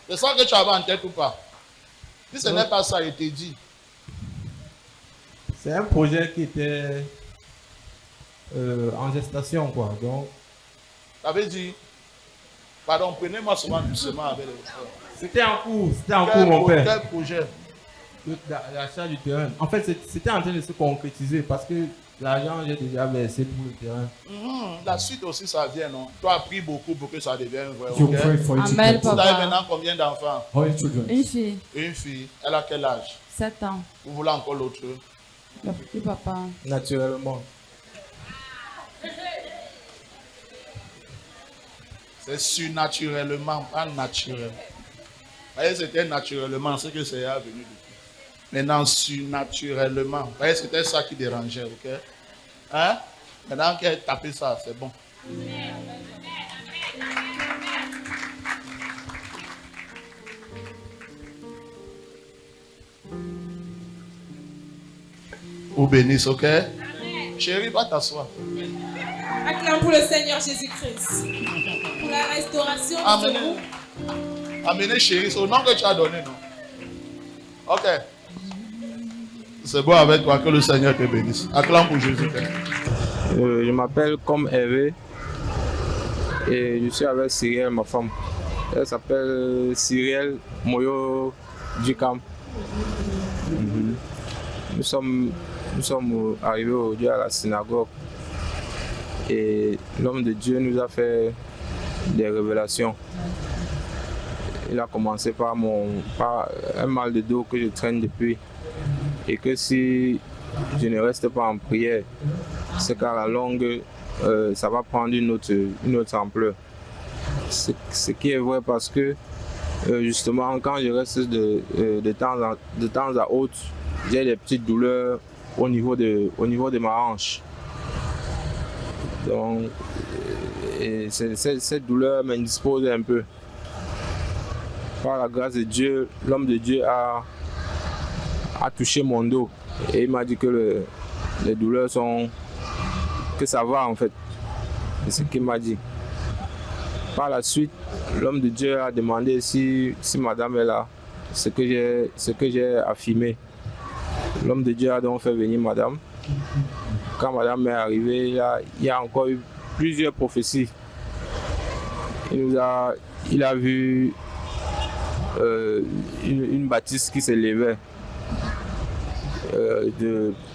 C'est ça que tu avais en tête ou pas? Si ce n'est pas ça, il te dit. C'est un projet qui était en gestation, quoi. Donc, Ça veut dire, pardon, prenez-moi souvent doucement avec les frères. c'était en cours, mon père. Quel projet? L'achat du terrain. En fait, c'était en train de se concrétiser parce que l'argent, j'ai déjà versé pour le terrain. La suite aussi, ça vient, non? Toi, as pris beaucoup pour que ça devienne vrai. You ok? pray for it to Amen, get. Vous avez papa. maintenant combien d'enfants? How many children? Une fille, Une fille. Elle a quel âge? 7 ans. Vous voulez encore l'autre? Le petit papa. Naturellement. C'est surnaturellement, pas naturel. Vous voyez, c'était naturellement ce que c'est venu depuis. Maintenant, surnaturellement. Vous voyez, c'était ça qui dérangeait, ok? Hein? Maintenant qu'elle a tapé ça, c'est bon. Vous bénisse, ok? Chérie, va t'asseoir. Acclame pour le Seigneur Jésus-Christ. Pour la restauration de ce Amenez, groupe. amenez chérie, c'est au nom que tu as donné, non? Ok. C'est bon avec toi, que le Seigneur te bénisse. Acclame pour Jésus. Je m'appelle comme Hervé et je suis avec Cyrielle, ma femme. Elle s'appelle Cyrielle Moyo Djikam. Nous sommes arrivés aujourd'hui à la synagogue et l'homme de Dieu nous a fait des révélations. Il a commencé par un mal de dos que je traîne depuis et que si je ne reste pas en prière, c'est qu'à la longue, ça va prendre une autre ampleur. Ce qui est vrai parce que justement, quand je reste de temps à autre, j'ai des petites douleurs au niveau de ma hanche. Donc, cette douleur m'indispose un peu. Par la grâce de Dieu, l'homme de Dieu a touché mon dos et il m'a dit que les douleurs que ça va en fait. C'est ce qu'il m'a dit. Par la suite, l'homme de Dieu a demandé si madame est là, ce que j'ai affirmé. L'homme de Dieu a donc fait venir madame. Quand madame est arrivée, il y a encore eu plusieurs prophéties. Il a vu une bâtisse qui s'élevait,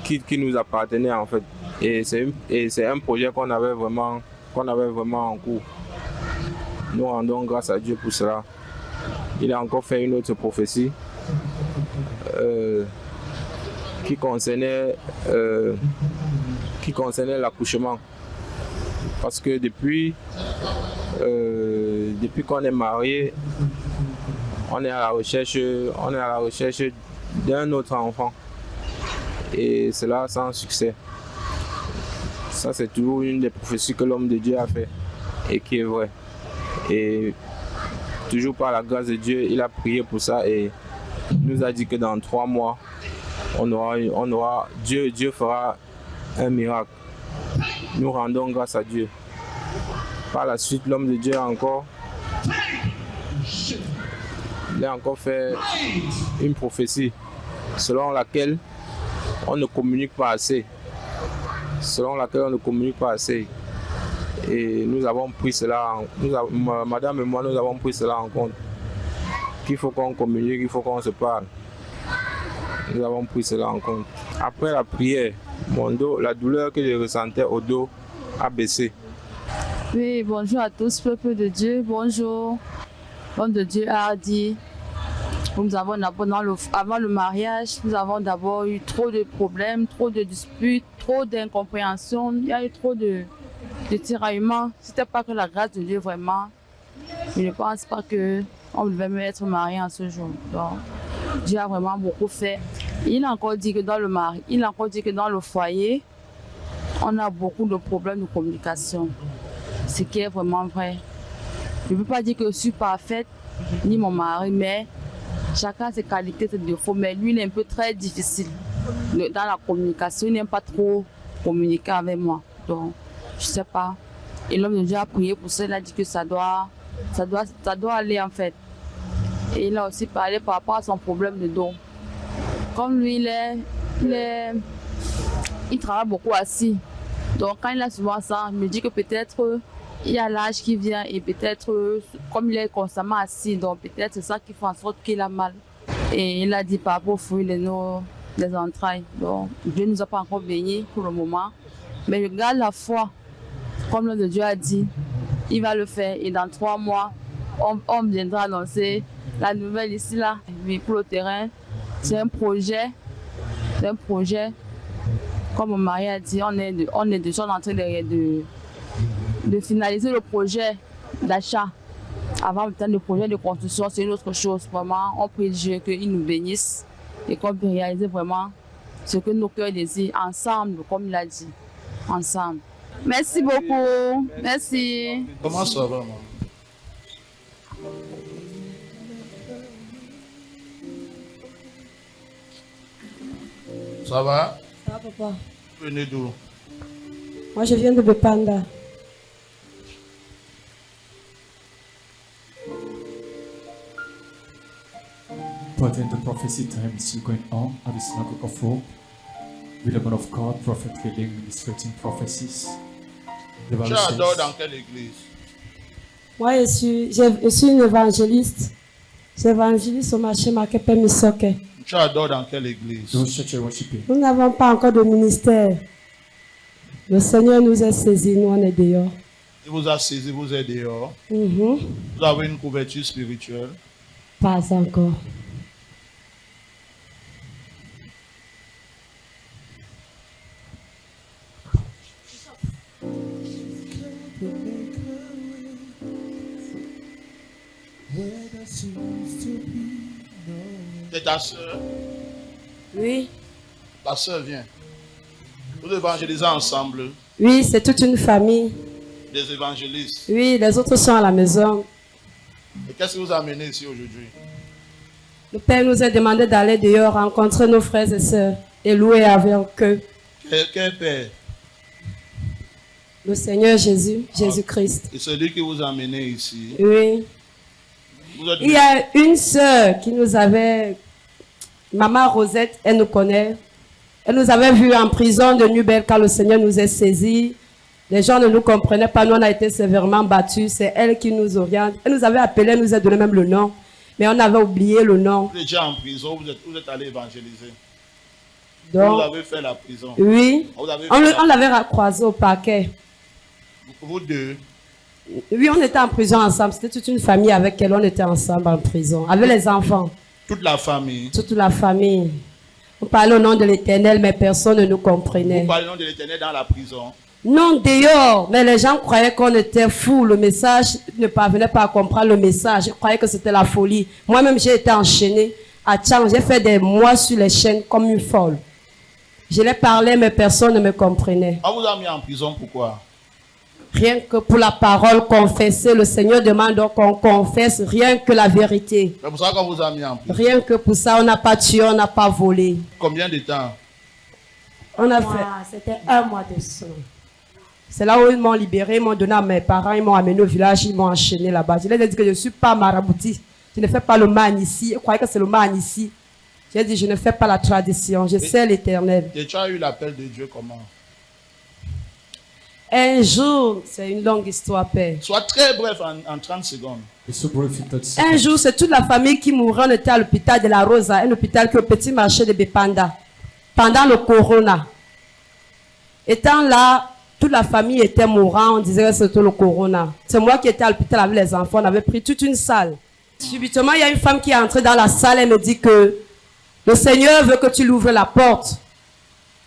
qui nous appartenait en fait. Et c'est un projet qu'on avait vraiment en cours. Nous rendons grâce à Dieu pour cela. Il a encore fait une autre prophétie qui concernait l'accouchement. Parce que depuis Depuis qu'on est marié, on est à la recherche d'un autre enfant. Et cela sans succès. Ça, c'est toujours une des prophéties que l'homme de Dieu a fait et qui est vraie. Et toujours par la grâce de Dieu, il a prié pour ça et nous a dit que dans 3 mois, Dieu fera un miracle. Nous rendons grâce à Dieu. Par la suite, l'homme de Dieu a encore fait une prophétie selon laquelle on ne communique pas assez. Et nous avons pris cela, madame et moi, nous avons pris cela en compte. Qu'il faut qu'on communique, il faut qu'on se parle. Nous avons pris cela en compte. Après la prière, mon dos, la douleur que je ressentais au dos a baissé. Oui, bonjour à tous, peuple de Dieu, bonjour. L'homme de Dieu a dit, nous avons avant le mariage, nous avons d'abord eu trop de problèmes, trop de disputes, trop d'incompréhension, il y a eu trop de tiraillements. Si ce n'était pas que la grâce de Dieu vraiment, je ne pense pas qu'on devait même être marié en ce jour. Donc, Dieu a vraiment beaucoup fait. Il a encore dit que dans le foyer, on a beaucoup de problèmes de communication. Ce qui est vraiment vrai. Je ne peux pas dire que je suis parfaite, ni mon mari, mais chacun a ses qualités, ses défauts. Mais lui, il est un peu très difficile dans la communication. Il n'aime pas trop communiquer avec moi. Donc, je ne sais pas. Et l'homme de Dieu a prié pour ça. Il a dit que ça doit aller en fait. Et il a aussi parlé par rapport à son problème de dos. Comme lui, il travaille beaucoup assis. Donc quand il a souvent ça, il me dit que peut-être il y a l'âge qui vient et peut-être comme il est constamment assis, donc peut-être c'est ça qui fait en sorte qu'il a mal. Et il a dit par rapport au fruit des entrailles. Donc Dieu ne nous a pas encore bénis pour le moment. Mais je garde la foi. Comme l'homme de Dieu a dit, il va le faire. Et dans 3 mois, on viendra annoncer la nouvelle ici là. Mais pour le terrain, c'est un projet. Comme mon mari a dit, on est déjà en train de finaliser le projet d'achat. Avant le projet de construction, c'est une autre chose. Vraiment, on prie Dieu qu'il nous bénisse et qu'on puisse réaliser vraiment ce que nos cœurs désirent ensemble, comme il a dit. Ensemble. Merci beaucoup. Merci. Comment ça va, maman? Ça va? Ça va, papa. Vous venez d'où? Moi, je viens de Bepanda. But in the prophecy time is still going on at the Synagogue of Hope with the man of God, Prophet Feeling, ministrating prophecies. The Bible Tu adores says, dans quelle église? Moi, je suis une évangéliste. J'évangélise au marché Makepe Misoke. Tu adores dans quelle église? those church are worshiping. Nous n'avons pas encore de ministère. Le Seigneur nous a saisis, nous on est dehors. Il vous a saisi, vous êtes dehors. Mhm. Vous avez une couverture spirituelle. Pas encore. C'est ta soeur? Oui. Ta soeur vient. Vous évangélisez ensemble, Oui, c'est toute une famille. des évangélistes. Oui, les autres sont à la maison. Et qu'est-ce qui vous a amené ici aujourd'hui? Le Père nous a demandé d'aller dehors rencontrer nos frères et sœurs et louer avec eux Quel père? le Seigneur Jésus, Jésus-Christ. Et celui qui vous a amené ici. Oui. Vous êtes Il y a une sœur qui nous avait, Maman Rosette, elle nous connaît. Elle nous avait vus en prison de Nubel quand le Seigneur nous a saisis. Les gens ne nous comprenaient pas, nous on a été sévèrement battus. C'est elle qui nous oriente. Elle nous avait appelé, elle nous a donné même le nom. Mais on avait oublié le nom. Vous êtes déjà en prison, vous êtes allé évangéliser. Donc, Vous avez fait la prison. oui, Vous avez on fait l'avait croisé au parquet. Vous deux. Oui, on était en prison ensemble. C'était toute une famille avec elle. On était ensemble en prison. Avec les enfants. Toute la famille. Toute la famille. On parlait au nom de l'Éternel, mais personne ne nous Vous comprenait. parlez au nom de l'Éternel dans la prison. Non, dehors. Mais les gens croyaient qu'on était fous. Le message ne parvenait pas à comprendre le message. Ils croyaient que c'était la folie. Moi-même, j'ai été enchaînée à Tchang. J'ai fait des mois sur les chaînes comme une folle. Je les parlais, mais personne ne me comprenait. On vous a mis en prison, pourquoi? Rien que pour la parole confessée. Le Seigneur demande donc qu'on confesse rien que la vérité. C'est pour ça qu'on vous a mis en prison. Rien que pour ça, on n'a pas tué, on n'a pas volé. Combien de temps? On a fait. C'était 1 mois de ça. C'est là où ils m'ont libéré, ils m'ont donné à mes parents, ils m'ont amené au village, ils m'ont enchaîné là-bas. Je leur ai dit que je ne suis pas marabouti. Je ne fais pas le man ici. Ils croyaient que c'est le man ici. J'ai dit, je ne fais pas la tradition. Je sais l'Éternel. Et tu as eu l'appel de Dieu comment? Un jour, c'est une longue histoire, Père. Sois très bref en 30 secondes. Un jour, c'est toute la famille qui mourrait. On était à l'hôpital de la Rosa, un hôpital qui est au petit marché de Bepanda, pendant le corona. Étant là, toute la famille était mourante. On disait que c'était le corona. C'est moi qui étais à l'hôpital avec les enfants. On avait pris toute une salle. Subitement, il y a une femme qui est entrée dans la salle. Elle me dit que le Seigneur veut que tu l'ouvres la porte.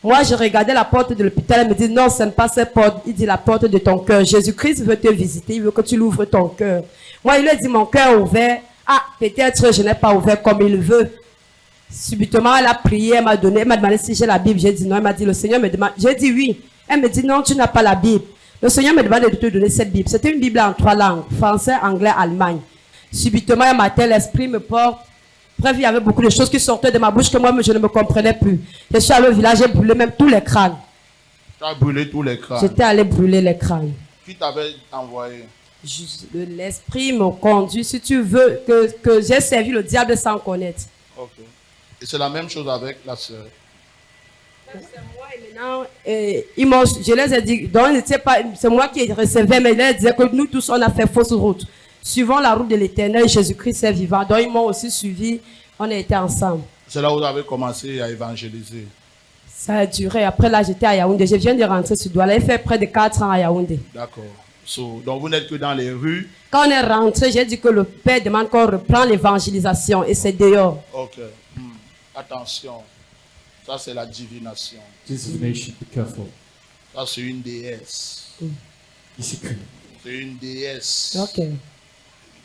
Moi, je regardais la porte de l'hôpital. Elle me dit, non, ce n'est pas cette porte. Il dit la porte de ton cœur. Jésus-Christ veut te visiter. Il veut que tu l'ouvres ton cœur. Moi, il lui a dit, mon cœur est ouvert. Ah, peut-être je n'ai pas ouvert comme il veut. Subitement, elle a prié. Elle m'a demandé si j'ai la Bible. J'ai dit non. Elle m'a dit, le Seigneur me demande. J'ai dit oui. Elle me dit, non, tu n'as pas la Bible. Le Seigneur me demande de te donner cette Bible. C'était une Bible en 3 langues. Français, anglais, allemagne. Subitement, un matin, l'Esprit me porte. Bref, il y avait beaucoup de choses qui sortaient de ma bouche que moi, je ne me comprenais plus. Je suis allé au village, j'ai brûlé même tous les crânes. Tu as brûlé tous les crânes. J'étais allé brûler les crânes. Qui t'avait envoyé? L'Esprit me conduit. Si tu veux que j'ai servi le diable sans connaître. Ok. Et c'est la même chose avec la sœur. Maintenant, je les ai dit, c'est moi qui recevais, mais ils disaient que nous tous, on a fait fausse route. Suivant la route de l'Éternel, Jésus-Christ est vivant. Donc ils m'ont aussi suivi, on a été ensemble. C'est là où vous avez commencé à évangéliser. Ça a duré. Après là, j'étais à Yaoundé. Je viens de rentrer sur Douala. J'ai fait près de 4 ans à Yaoundé. D'accord. Donc vous n'êtes que dans les rues. Quand on est rentré, j'ai dit que le Père demande qu'on reprend l'évangélisation et c'est dehors. Ok. Attention. Ça, c'est la divination. Divination, be careful. Ça, c'est une déesse. C'est une déesse. Ok.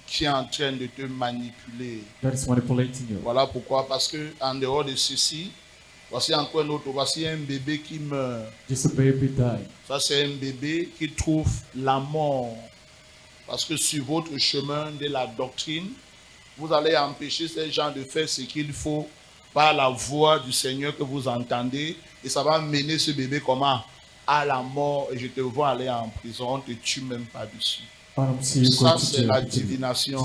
Qui est en train de te manipuler. That is manipulating you. Voilà pourquoi. Parce que en dehors de ceci, voici encore un autre. Voici un bébé qui meurt. Just a baby died. Ça, c'est un bébé qui trouve la mort. Parce que sur votre chemin de la doctrine, vous allez empêcher ces gens de faire ce qu'il faut par la voix du Seigneur que vous entendez. Et ça va mener ce bébé comment? À la mort. Et je te vois aller en prison. On ne te tue même pas dessus. Ça, c'est la divination.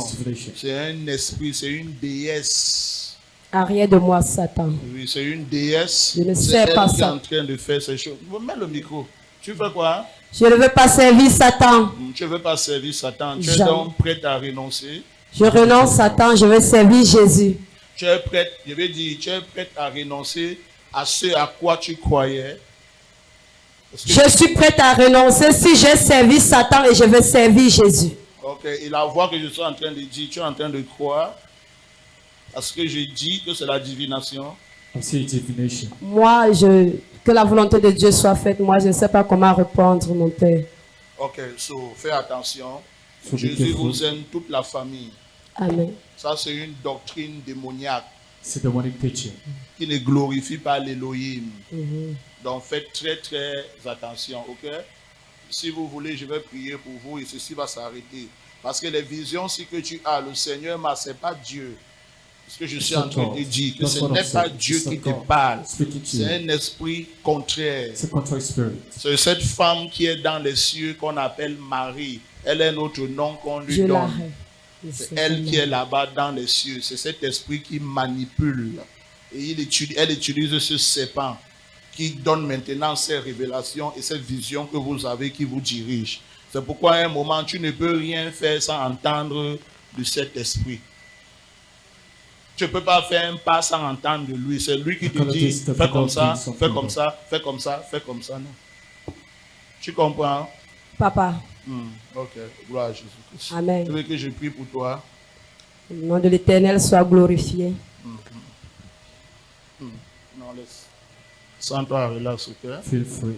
C'est un esprit, c'est une déesse. Arrière de moi, Satan. Oui, c'est une déesse. Je ne sais pas ça. Qui est en train de faire ces choses. Mets le micro. Tu fais quoi? Je ne veux pas servir Satan. Tu ne veux pas servir Satan. Tu es donc prête à renoncer? Je renonce Satan, je veux servir Jésus. Tu es prête, je vais dire, tu es prête à renoncer à ce à quoi tu croyais. Je suis prête à renoncer si j'ai servi Satan et je veux servir Jésus. Ok, et la voix que je suis en train de dire, tu es en train de croire à ce que je dis que c'est la divination. Moi, que la volonté de Dieu soit faite. Moi, je ne sais pas comment répondre, mon Père. Ok, fais attention. Jésus vous aime toute la famille. Amen. Ça, c'est une doctrine démoniaque. C'est demonic teaching. Qui ne glorifie pas l'Élohim. Donc faites très très attention, ok? Si vous voulez, je vais prier pour vous et ceci va s'arrêter. Parce que les visions si que tu as, le Seigneur, ce n'est pas Dieu. Ce que je suis en train de dire, que ce n'est pas Dieu qui te parle. C'est un esprit contraire. C'est cette femme qui est dans les cieux qu'on appelle Marie. Elle est notre nom qu'on lui donne. C'est elle qui est là-bas dans les cieux. C'est cet esprit qui manipule. Et elle utilise ce serpent qui donne maintenant ces révélations et ces visions que vous avez qui vous dirigent. C'est pourquoi à un moment, tu ne peux rien faire sans entendre de cet esprit. Tu ne peux pas faire un pas sans entendre de lui. C'est lui qui te dit, fais comme ça, fais comme ça, fais comme ça, fais comme ça. Non. Tu comprends? Papa. Ok, gloire à Jésus-Christ. Amen. Tu veux que je prie pour toi? Le nom de l'Éternel soit glorifié. Non, laisse. Sens-toi relax, ok? Feel free.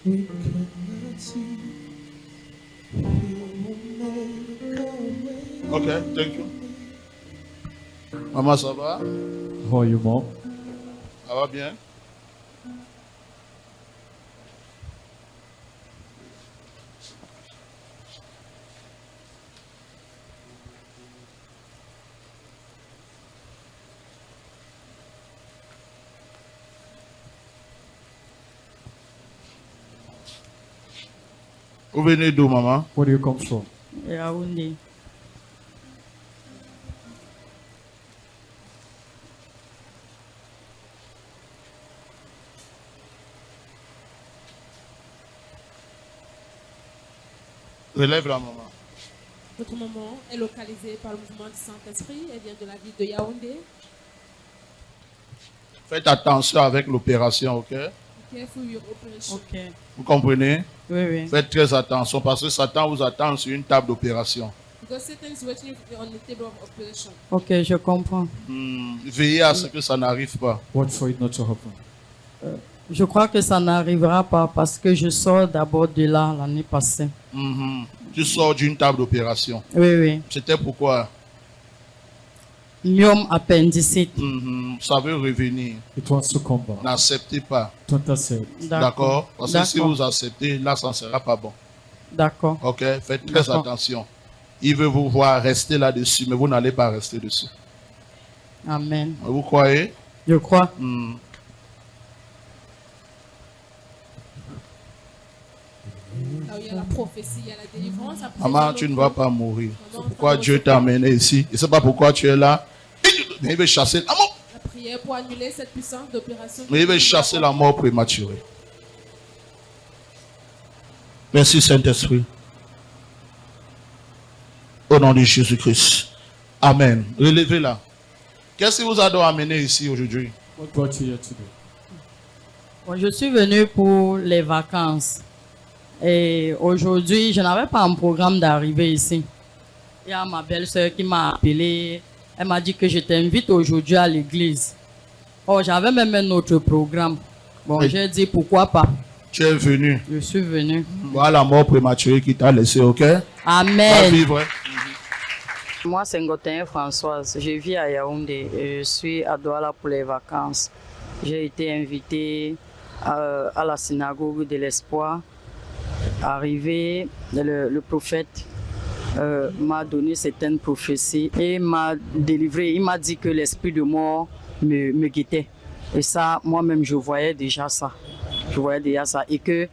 Ok, thank you. Maman, ça va? How are you, Mom? Ça va bien? Vous venez d'où, maman? Where do you come from? Yaoundé. Relève la maman. Votre maman est localisée par le mouvement du Saint-Esprit. Elle vient de la ville de Yaoundé. Faites attention avec l'opération, ok? Careful your operation. Ok. Vous comprenez? Oui, oui. Faites très attention parce que Satan vous attend sur une table d'opération. Because Satan is waiting on the table of operation. Ok, je comprends. Veillez à ce que ça n'arrive pas. Watch for it not to happen. Je crois que ça n'arrivera pas parce que je sors d'abord de là l'année passée. Tu sors d'une table d'opération. Oui, oui. C'était pourquoi? Myome appendicite. Ça veut revenir. It wants to come back. N'acceptez pas. Don't accept. D'accord? Parce que si D'accord. vous acceptez, là, ça ne sera pas bon. D'accord. Ok? Faites très D'accord. attention. Il veut vous voir rester là-dessus, mais vous n'allez pas rester dessus. Amen. Vous croyez? Je crois. Là où il y a la prophétie, il y a la délivrance. Après, Maman, tu ne vas pas mourir. C'est pourquoi Dieu t'a amené ici. Et c'est pas pourquoi tu es là. Mais il veut chasser la mort. la prière pour annuler cette puissance d'opération. Mais il veut chasser la mort prématurée. Merci Saint-Esprit. Au nom de Jésus-Christ. Amen. Relevez-la. Qu'est-ce qui vous a donc amené ici aujourd'hui? What brought you here today? Bon, je suis venue pour les vacances. Et aujourd'hui, je n'avais pas un programme d'arriver ici. Il y a ma belle-sœur qui m'a appelé. Elle m'a dit que je t'invite aujourd'hui à l'église. Oh, j'avais même un autre programme. Bon, Oui. j'ai dit pourquoi pas. Tu es venu. Je suis venu. Voilà la mort prématurée qui t'a laissé, ok? Va Amen. vivre. Hein? Moi, c'est Ngotin Françoise. Je vis à Yaoundé. Et je suis à Douala pour les vacances. J'ai été invitée à la synagogue de l'Espoir. Arrivé, le prophète m'a donné certaines prophéties et m'a délivré. Il m'a dit que l'esprit de mort me guettait. Et ça, moi-même, je voyais déjà ça. Je voyais déjà ça. Et que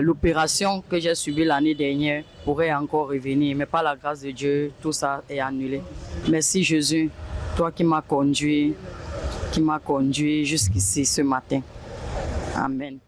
l'opération que j'ai subie l'année dernière pourrait encore revenir. Mais par la grâce de Dieu, tout ça est annulé. Merci Jésus, toi qui m'as conduit jusqu'ici ce matin. Amen.